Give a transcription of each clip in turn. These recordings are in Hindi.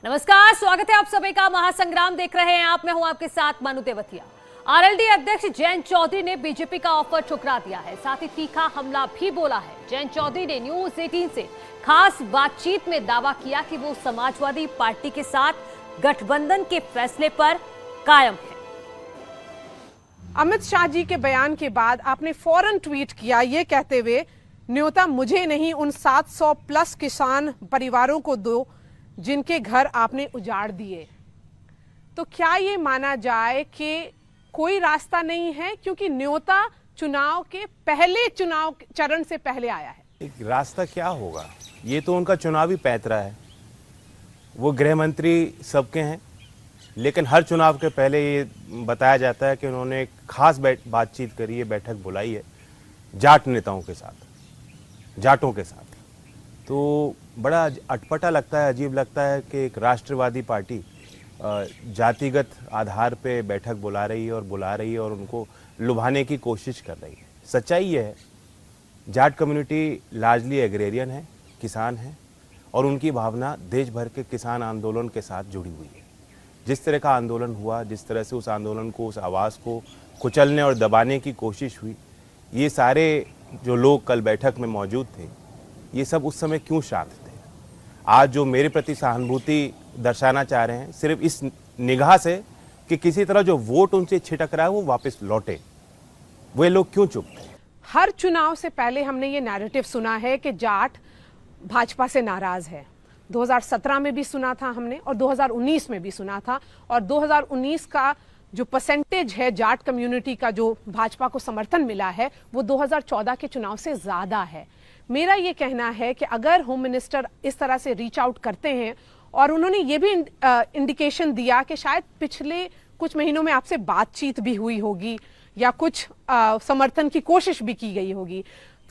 नमस्कार, स्वागत है आप सभी का। महासंग्राम देख रहे हैं आप। मैं हूं आपके साथ मनु तेवतिया। आरएलडी अध्यक्ष जयंत चौधरी ने बीजेपी का ऑफर ठुकरा दिया है, साथ ही तीखा हमला भी बोला है। जयंत चौधरी ने न्यूज 18 से खास बातचीत में दावा किया कि वो समाजवादी पार्टी के साथ गठबंधन के फैसले पर कायम है। अमित शाह जी के बयान के बाद आपने फौरन ट्वीट किया ये कहते हुए, न्योता मुझे नहीं उन 700 प्लस किसान परिवारों को दो जिनके घर आपने उजाड़ दिए। तो क्या ये माना जाए कि कोई रास्ता नहीं है, क्योंकि न्योता चुनाव के पहले चुनाव चरण से पहले आया है? एक रास्ता क्या होगा, ये तो उनका चुनावी पैतरा है। वो गृह मंत्री सबके हैं, लेकिन हर चुनाव के पहले ये बताया जाता है कि उन्होंने एक खास बातचीत करी है, बैठक बुलाई है जाट नेताओं के साथ, जाटों के साथ। तो बड़ा अटपटा लगता है, अजीब लगता है कि एक राष्ट्रवादी पार्टी जातिगत आधार पे बैठक बुला रही है और उनको लुभाने की कोशिश कर रही है। सच्चाई ये है, जाट कम्युनिटी लार्जली एग्रेरियन है, किसान है, और उनकी भावना देश भर के किसान आंदोलन के साथ जुड़ी हुई है। जिस तरह का आंदोलन हुआ, जिस तरह से उस आंदोलन को, उस आवाज़ को कुचलने और दबाने की कोशिश हुई, ये सारे जो लोग कल बैठक में मौजूद थे, ये सब उस समय क्यों शांत थे? आज जो मेरे प्रति सहानुभूति दर्शाना चाह रहे हैं, सिर्फ इस निगाह से कि किसी तरह जो वोट उनसे छिटक रहा है वो वापस लौटे, वे लोग क्यों चुप थे? हर चुनाव से पहले हमने ये नैरेटिव सुना है कि जाट भाजपा से नाराज है। 2017 में भी सुना था हमने, और 2019 में भी सुना था। और 2019 का जो परसेंटेज है जाट कम्युनिटी का जो भाजपा को समर्थन मिला है, वो 2014 के चुनाव से ज्यादा है। मेरा ये कहना है कि अगर होम मिनिस्टर इस तरह से रीच आउट करते हैं, और उन्होंने ये भी इंडिकेशन दिया कि शायद पिछले कुछ महीनों में आपसे बातचीत भी हुई होगी या कुछ समर्थन की कोशिश भी की गई होगी,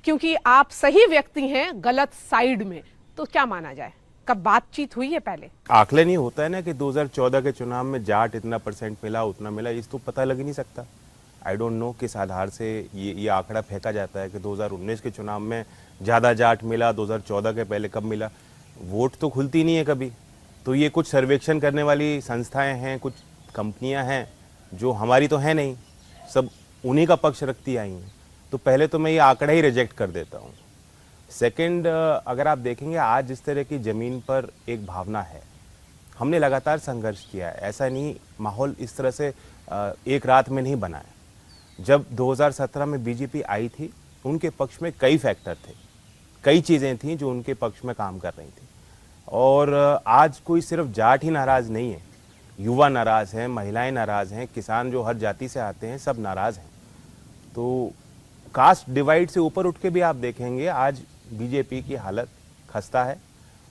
क्योंकि आप सही व्यक्ति हैं गलत साइड में, तो क्या माना जाए, कब बातचीत हुई है पहले? आकलन ये होता है ना कि 2014 के चुनाव में जाट इतना परसेंट मिला, उतना मिला, इस तो पता लग ही नहीं सकता। आई डोंट नो किस आधार से ये आंकड़ा फेंका जाता है कि 2019 के चुनाव में ज़्यादा जाट मिला, 2014 के पहले कब मिला। वोट तो खुलती नहीं है कभी। तो ये कुछ सर्वेक्षण करने वाली संस्थाएं हैं, कुछ कंपनियां हैं जो हमारी तो है नहीं, सब उन्हीं का पक्ष रखती आई हैं। तो पहले तो मैं ये आंकड़ा ही रिजेक्ट कर देता हूँ। सेकंड, अगर आप देखेंगे आज जिस तरह की ज़मीन पर एक भावना है, हमने लगातार संघर्ष किया है। ऐसा नहीं, माहौल इस तरह से एक रात में नहीं बना है। जब 2017 में बीजेपी आई थी, उनके पक्ष में कई फैक्टर थे, कई चीज़ें थीं जो उनके पक्ष में काम कर रही थी। और आज कोई सिर्फ जाट ही नाराज़ नहीं है, युवा नाराज़ हैं, महिलाएं नाराज़ हैं, किसान जो हर जाति से आते हैं सब नाराज़ हैं। तो कास्ट डिवाइड से ऊपर उठ के भी आप देखेंगे आज बीजेपी की हालत खस्ता है,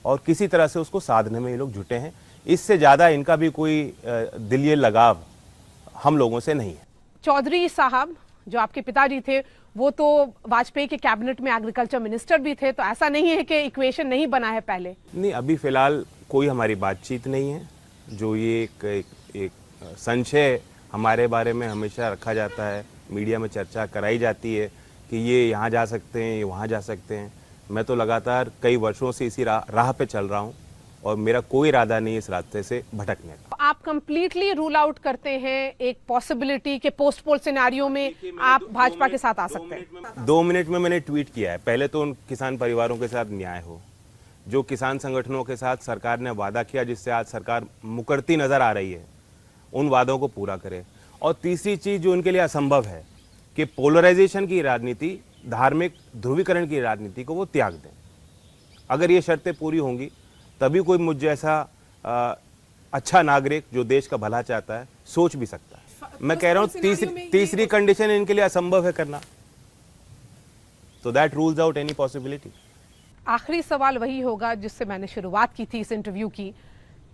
और किसी तरह से उसको साधने में ये लोग जुटे हैं। इससे ज़्यादा इनका भी कोई दिलिये लगाव हम लोगों से नहीं है। चौधरी साहब जो आपके पिताजी थे, वो तो वाजपेयी के कैबिनेट में एग्रीकल्चर मिनिस्टर भी थे, तो ऐसा नहीं है कि इक्वेशन नहीं बना है पहले? नहीं, अभी फिलहाल कोई हमारी बातचीत नहीं है। जो ये एक संशय हमारे बारे में हमेशा रखा जाता है, मीडिया में चर्चा कराई जाती है कि ये यहाँ जा सकते हैं, ये वहाँ जा सकते हैं। मैं तो लगातार कई वर्षों से इसी राह पे चल रहा हूँ, और मेरा कोई इरादा नहीं इस रास्ते से भटकने का। आप कंप्लीटली रूल आउट करते हैं एक पॉसिबिलिटी के पोस्ट पोल सिनेरियो में आप भाजपा के साथ आ सकते हैं? 2 मिनट में मैंने ट्वीट किया है। पहले तो उन किसान परिवारों के साथ न्याय हो, जो किसान संगठनों के साथ सरकार ने वादा किया, जिससे आज सरकार मुकरती नजर आ रही है, उन वादों को पूरा करे। और तीसरी चीज जो उनके लिए असंभव है कि पोलराइजेशन की राजनीति, धार्मिक ध्रुवीकरण की राजनीति को वो त्याग दें। अगर ये शर्तें पूरी होंगी तभी कोई मुझ जैसा अच्छा नागरिक जो देश का भला चाहता है सोच भी सकता है। मैं कह रहा हूँ तीसरी कंडीशन इनके लिए असंभव है करना, तो that rules out any possibility. आखिरी सवाल वही होगा जिससे मैंने शुरुआत की थी इस इंटरव्यू की,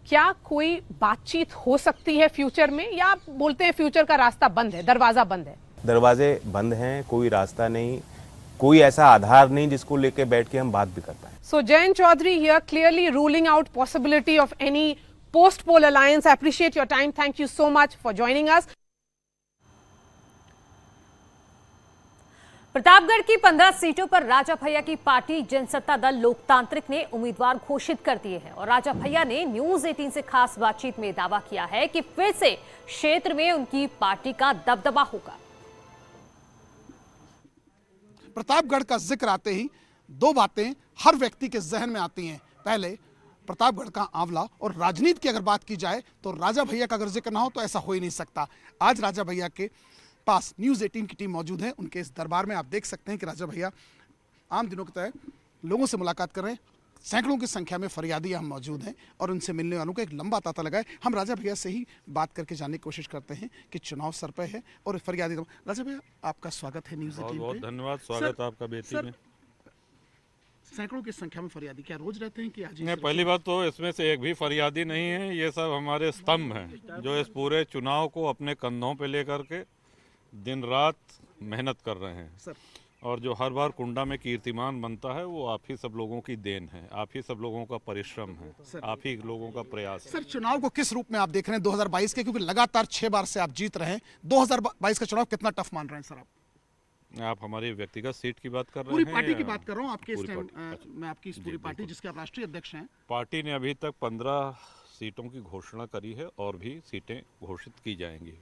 क्या कोई बातचीत हो सकती है फ्यूचर में, या आप बोलते हैं फ्यूचर का रास्ता बंद है, दरवाजा बंद है? दरवाजे बंद हैं, कोई रास्ता नहीं, कोई ऐसा आधार नहीं जिसको लेके बैठ के हम बात भी कर पाए। So Jayant Chaudhary here clearly ruling out possibility of any post-poll alliance. I appreciate your time. Thank you so much for joining us. Pratapgarh की 15 सीटों पर राजा भैया की पार्टी जनसत्ता दल लोकतांत्रिक ने उम्मीदवार घोषित कर दिए हैं और राजा भैया ने न्यूज 18 से खास बातचीत में दावा किया है कि फिर से क्षेत्र में उनकी पार्टी का दबदबा होगा। प्रतापगढ़ का जिक्र आते ही दो बातें हर व्यक्ति के जहन में आती हैं। पहले प्रतापगढ़ का आंवला, और राजनीति की अगर बात की जाए तो राजा भैया का अगर जिक्र ना हो तो ऐसा हो ही नहीं सकता। आज राजा भैया के पास न्यूज़ 18 की टीम मौजूद है। उनके इस दरबार में आप देख सकते हैं कि राजा भैया आम दिनों की तरह लोगों से मुलाकात कर रहे हैं। सैकड़ों की संख्या में फरियादी हम मौजूद हैं और उनसे मिलने वालों का एक लंबा तांता लगा है। हम राजा भैया से ही बात करके जानने की कोशिश करते हैं कि चुनाव सर पे है और फरियादी। राजा भैया, आपका स्वागत है न्यूज़ 18 पे। बहुत धन्यवाद, स्वागत आपका बेटी में। सैकड़ों की संख्या में फरियादी क्या रोज रहते हैं कि आज? नहीं, पहली बात तो इसमें से एक भी फरियादी नहीं है। ये सब हमारे स्तंभ हैं जो इस पूरे चुनाव को अपने कंधों पे लेकर के दिन रात मेहनत कर रहे हैं सर। और जो हर बार कुंडा में कीर्तिमान बनता है वो आप ही सब लोगों की देन है, आप ही सब लोगों का परिश्रम है, आप ही लोगों का प्रयास है। सर, चुनाव को किस रूप में आप देख रहे हैं 2022 के, क्योंकि लगातार 6 बार से आप जीत रहे हैं। 2022 का चुनाव कितना टफ मान रहे हैं सर आप हमारी व्यक्तिगत सीट की बात कर रहे हैं? पूरी पार्टी की बात कर रहा हूँ आपके पूरी मैं आपकी इस पूरी पार्टी जिसके आप राष्ट्रीय अध्यक्ष हैं। पार्टी ने अभी तक 15 सीटों की घोषणा करी है और भी सीटें घोषित की जाएंगी।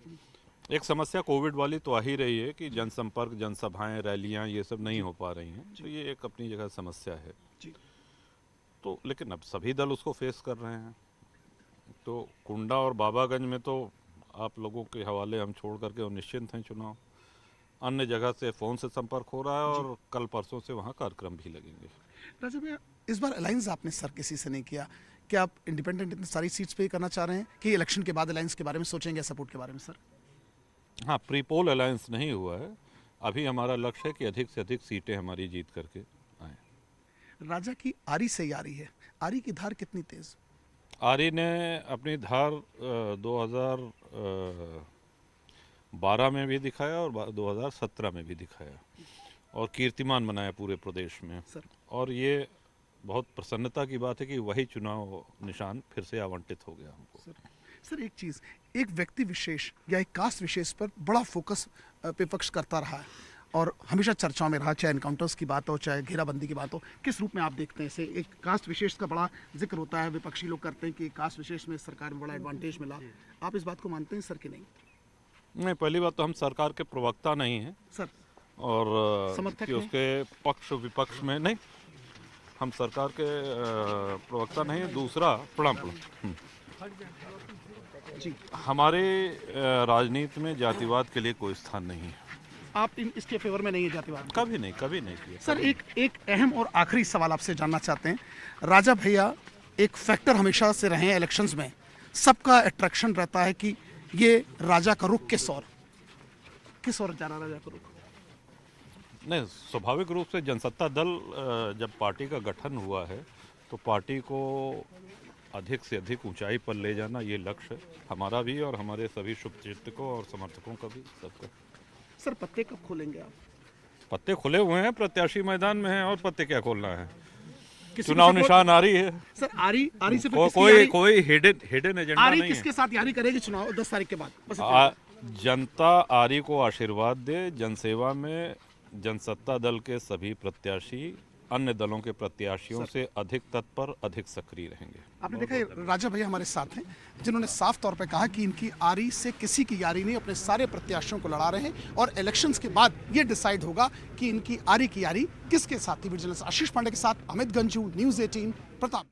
एक समस्या कोविड वाली तो आ ही रही है कि जनसंपर्क, जनसभाएं, रैलियां ये सब नहीं हो पा रही हैं, तो ये एक अपनी जगह समस्या है। तो लेकिन अब सभी दल उसको फेस कर रहे हैं। तो कुंडा और बाबागंज में तो आप लोगों के हवाले हम छोड़ करके और निश्चिंत हैं। चुनाव अन्य जगह से फ़ोन से संपर्क हो रहा है और कल परसों से वहाँ कार्यक्रम भी लगेंगे। राजा भैया, इस बार अलायंस आपने सर किसी से नहीं किया, क्या आप इंडिपेंडेंट इतनी सारी सीट्स पे ही करना चाह रहे हैं कि इलेक्शन के बाद अलायंस के बारे में सोचेंगे, सपोर्ट के बारे में? सर हाँ, प्री पोल अलायंस नहीं हुआ है। अभी हमारा लक्ष्य है कि अधिक से अधिक सीटें हमारी जीत करके आए। राजा की आरी से यारी है, आरी की धार कितनी तेज? आरी ने अपनी धार 2012 में भी दिखाया और 2017 में भी दिखाया और कीर्तिमान बनाया पूरे प्रदेश में। सर। और ये बहुत प्रसन्नता की बात है कि वही चुनाव निशान फिर से आवंटित हो गया हमको। सर, एक चीज़, एक व्यक्ति विशेष या एक कास्ट विशेष पर बड़ा फोकस विपक्ष करता रहा है और हमेशा चर्चाओं में रहा, चाहे एनकाउंटर्स की बात हो, चाहे घेराबंदी की बात हो। किस रूप में आप देखते हैं इसे? एक कास्ट विशेष का बड़ा जिक्र होता है, विपक्षी लोग करते हैं कि कास्ट विशेष में सरकार में बड़ा एडवांटेज मिला। आप इस बात को मानते हैं सर कि नहीं? नहीं, पहली बात तो हम सरकार के प्रवक्ता नहीं हैं सर, और समर्थक कि हैं? उसके पक्ष विपक्ष में नहीं, हम सरकार के प्रवक्ता नहीं हैं। दूसरा, प्रणाम। जी, हमारे राजनीति में जातिवाद के लिए कोई स्थान नहीं है। आप इसके फेवर में नहीं है जातिवाद? कभी नहीं किया। सर, एक अहम और आखिरी सवाल आपसे जानना चाहते हैं। राजा भैया एक फैक्टर हमेशा से रहे हैं इलेक्शंस में, सबका अट्रैक्शन रहता है कि ये राजा का रुख किस ओर जा रहा? राजा का रुख नहीं, स्वाभाविक रूप से जनसत्ता दल जब पार्टी का गठन हुआ है तो पार्टी को अधिक से अधिक ऊंचाई पर ले जाना ये लक्ष्य है हमारा भी और हमारे सभी शुभचिंतकों और समर्थकों का भी, सबका। सर, पत्ते कब खोलेंगे आप? पत्ते खुले हुए हैं, प्रत्याशी मैदान में हैं और पत्ते क्या खोलना है। किसी चुनाव को निशान आरी है। सर, आरी से फिर कोई हिडन एजेंडा आरी नहीं किसके साथ यारी करेगी चुनाव 10 तारीख के बाद? बस जनता आरी को आशीर्वाद दे। जनसेवा में जनसत्ता दल के सभी प्रत्याशी अन्य दलों के प्रत्याशियों से अधिक तत्पर, अधिक सक्रिय रहेंगे। आपने देखा है, राजा भैया हमारे साथ हैं जिन्होंने साफ तौर पे कहा कि इनकी आरी से किसी की यारी नहीं, अपने सारे प्रत्याशियों को लड़ा रहे हैं और इलेक्शंस के बाद ये डिसाइड होगा कि इनकी आरी की यारी किसके साथ थी। विजिलेंस आशीष पांडे के साथ अमित गंजू, न्यूज़ 18, प्रताप।